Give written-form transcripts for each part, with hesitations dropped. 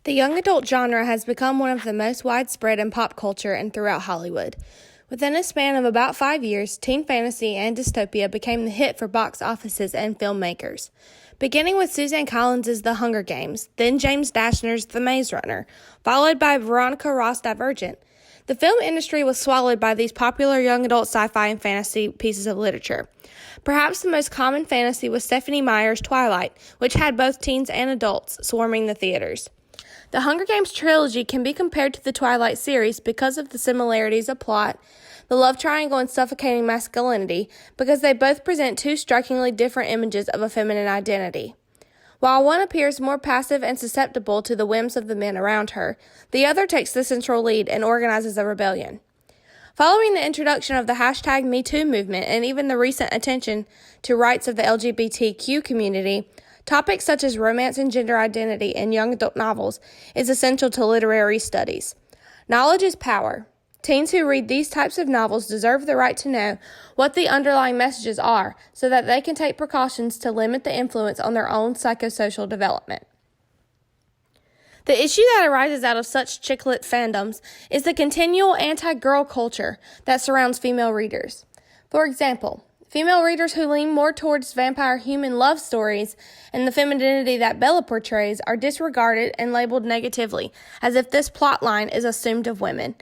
The young adult genre has become one of the most widespread in pop culture and throughout Hollywood. Within a span of about 5 years, teen fantasy and dystopia became the hit for box offices and filmmakers. Beginning with Suzanne Collins' The Hunger Games, then James Dashner's The Maze Runner, followed by Veronica Ross' Divergent. The film industry was swallowed by these popular young adult sci-fi and fantasy pieces of literature. Perhaps the most common fantasy was Stephenie Meyer's Twilight, which had both teens and adults swarming the theaters. The Hunger Games trilogy can be compared to the Twilight series because of the similarities of plot, the love triangle, and suffocating masculinity, because they both present two strikingly different images of a feminine identity. While one appears more passive and susceptible to the whims of the men around her, the other takes the central lead and organizes a rebellion. Following the introduction of the hashtag #MeToo movement and even the recent attention to rights of the LGBTQ community, topics such as romance and gender identity in young adult novels is essential to literary studies. Knowledge is power. Teens who read these types of novels deserve the right to know what the underlying messages are so that they can take precautions to limit the influence on their own psychosocial development. The issue that arises out of such chick lit fandoms is the continual anti-girl culture that surrounds female readers. For example, female readers who lean more towards vampire human love stories and the femininity that Bella portrays are disregarded and labeled negatively, as if this plotline is assumed of women.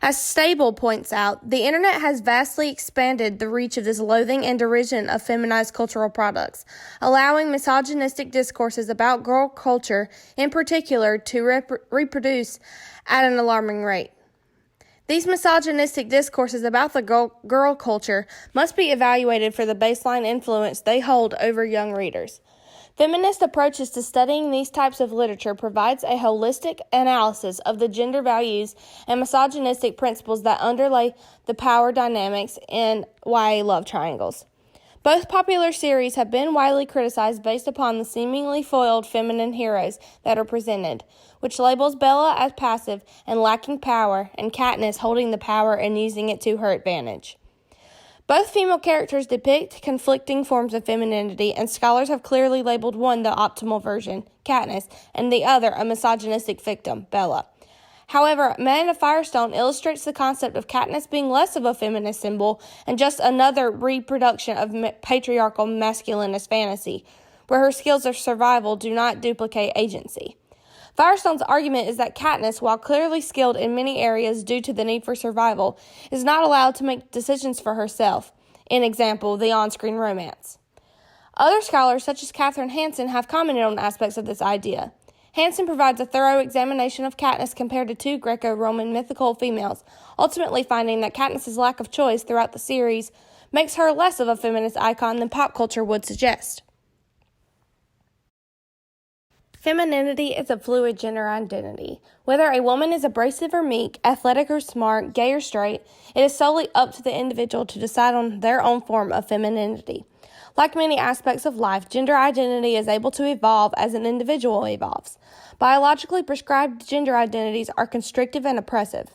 As Stable points out, the internet has vastly expanded the reach of this loathing and derision of feminized cultural products, allowing misogynistic discourses about girl culture in particular to reproduce at an alarming rate. These misogynistic discourses about the girl culture must be evaluated for the baseline influence they hold over young readers. Feminist approaches to studying these types of literature provides a holistic analysis of the gender values and misogynistic principles that underlay the power dynamics in YA love triangles. Both popular series have been widely criticized based upon the seemingly foiled feminine heroes that are presented, which labels Bella as passive and lacking power, and Katniss holding the power and using it to her advantage. Both female characters depict conflicting forms of femininity, and scholars have clearly labeled one the optimal version, Katniss, and the other a misogynistic victim, Bella. However, Amanda Firestone illustrates the concept of Katniss being less of a feminist symbol and just another reproduction of patriarchal masculinist fantasy, where her skills of survival do not duplicate agency. Firestone's argument is that Katniss, while clearly skilled in many areas due to the need for survival, is not allowed to make decisions for herself, in example, the on-screen romance. Other scholars, such as Katherine Hanson, have commented on aspects of this idea. Hanson provides a thorough examination of Katniss compared to two Greco-Roman mythical females, ultimately finding that Katniss's lack of choice throughout the series makes her less of a feminist icon than pop culture would suggest. Femininity is a fluid gender identity. Whether a woman is abrasive or meek, athletic or smart, gay or straight, it is solely up to the individual to decide on their own form of femininity. Like many aspects of life, gender identity is able to evolve as an individual evolves. Biologically prescribed gender identities are constrictive and oppressive.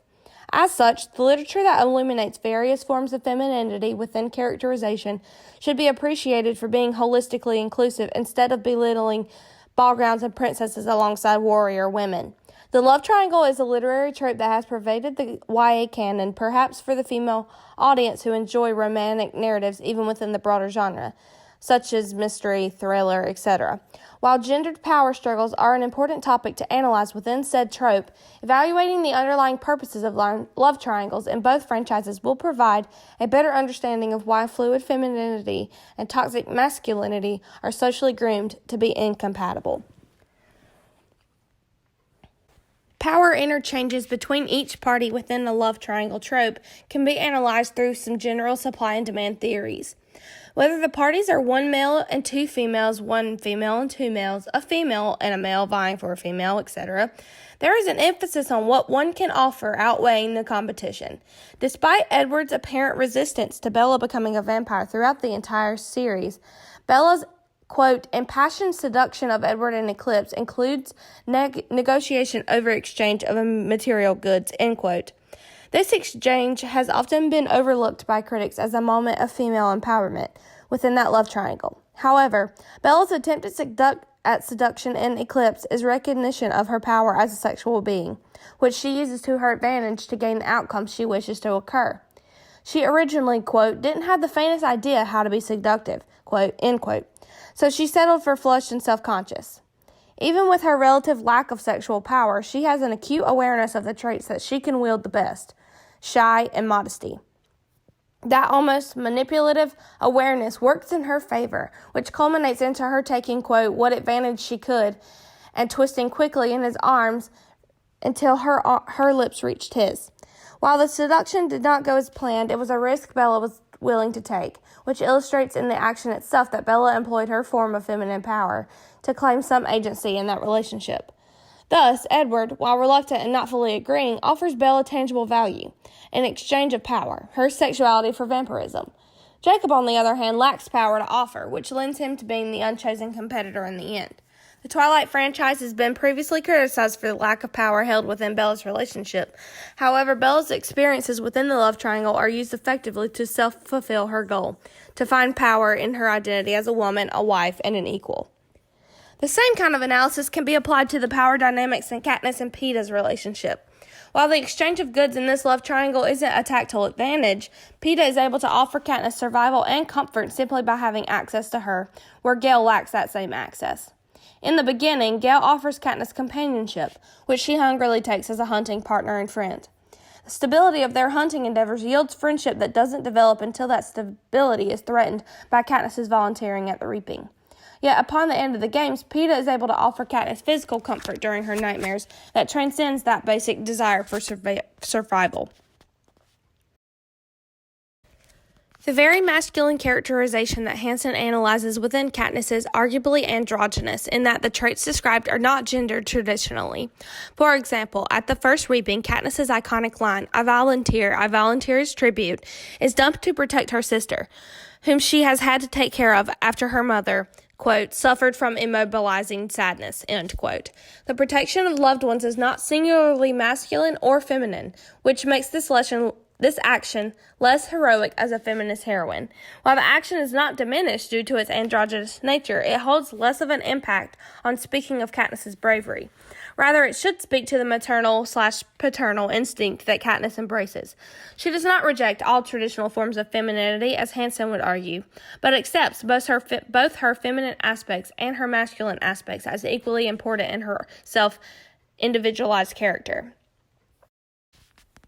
As such, the literature that illuminates various forms of femininity within characterization should be appreciated for being holistically inclusive instead of belittling ball gowns and princesses alongside warrior women. The love triangle is a literary trope that has pervaded the YA canon, perhaps for the female audience who enjoy romantic narratives even within the broader genre, such as mystery, thriller, etc. While gendered power struggles are an important topic to analyze within said trope, evaluating the underlying purposes of love triangles in both franchises will provide a better understanding of why fluid femininity and toxic masculinity are socially groomed to be incompatible. Power interchanges between each party within the love triangle trope can be analyzed through some general supply and demand theories. Whether the parties are one male and two females, one female and two males, a female and a male vying for a female, etc., there is an emphasis on what one can offer outweighing the competition. Despite Edward's apparent resistance to Bella becoming a vampire throughout the entire series, Bella's quote, impassioned seduction of Edward and Eclipse includes negotiation over exchange of material goods, end quote. This exchange has often been overlooked by critics as a moment of female empowerment within that love triangle. However, Bella's attempted at seduction in Eclipse is recognition of her power as a sexual being, which she uses to her advantage to gain the outcome she wishes to occur. She originally, quote, didn't have the faintest idea how to be seductive, quote, end quote, so she settled for flushed and self-conscious. Even with her relative lack of sexual power, she has an acute awareness of the traits that she can wield the best, shy and modesty. That almost manipulative awareness works in her favor, which culminates into her taking, quote, what advantage she could and twisting quickly in his arms until her lips reached his. While the seduction did not go as planned, it was a risk Bella was willing to take, which illustrates in the action itself that Bella employed her form of feminine power to claim some agency in that relationship. Thus, Edward, while reluctant and not fully agreeing, offers Bella tangible value, in exchange of power, her sexuality for vampirism. Jacob, on the other hand, lacks power to offer, which lends him to being the unchosen competitor in the end. The Twilight franchise has been previously criticized for the lack of power held within Bella's relationship. However, Bella's experiences within the love triangle are used effectively to self-fulfill her goal, to find power in her identity as a woman, a wife, and an equal. The same kind of analysis can be applied to the power dynamics in Katniss and Peeta's relationship. While the exchange of goods in this love triangle isn't a tactile advantage, Peeta is able to offer Katniss survival and comfort simply by having access to her, where Gale lacks that same access. In the beginning, Gale offers Katniss companionship, which she hungrily takes as a hunting partner and friend. The stability of their hunting endeavors yields friendship that doesn't develop until that stability is threatened by Katniss's volunteering at the reaping. Yet, upon the end of the games, Peeta is able to offer Katniss physical comfort during her nightmares that transcends that basic desire for survival. The very masculine characterization that Hansen analyzes within Katniss is arguably androgynous in that the traits described are not gendered traditionally. For example, at the first reaping, Katniss's iconic line, I volunteer as tribute, is dumped to protect her sister, whom she has had to take care of after her mother, quote, suffered from immobilizing sadness, end quote. The protection of loved ones is not singularly masculine or feminine, which makes this action less heroic as a feminist heroine. While the action is not diminished due to its androgynous nature, it holds less of an impact on speaking of Katniss's bravery. Rather, it should speak to the maternal/paternal instinct that Katniss embraces. She does not reject all traditional forms of femininity, as Hansen would argue, but accepts both her feminine aspects and her masculine aspects as equally important in her self-individualized character.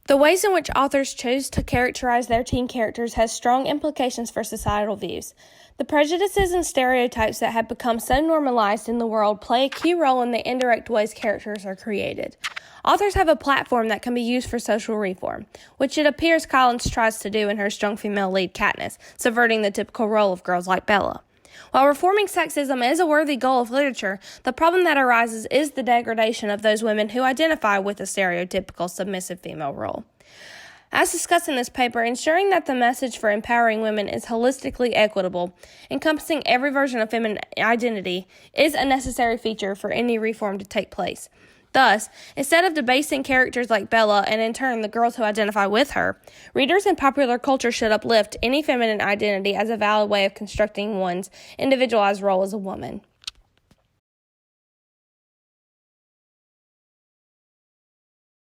The ways in which authors choose to characterize their teen characters has strong implications for societal views. The prejudices and stereotypes that have become so normalized in the world play a key role in the indirect ways characters are created. Authors have a platform that can be used for social reform, which it appears Collins tries to do in her strong female lead Katniss, subverting the typical role of girls like Bella. While reforming sexism is a worthy goal of literature, the problem that arises is the degradation of those women who identify with the stereotypical submissive female role. As discussed in this paper, ensuring that the message for empowering women is holistically equitable, encompassing every version of feminine identity, is a necessary feature for any reform to take place. Thus, instead of debasing characters like Bella and in turn the girls who identify with her, readers in popular culture should uplift any feminine identity as a valid way of constructing one's individualized role as a woman.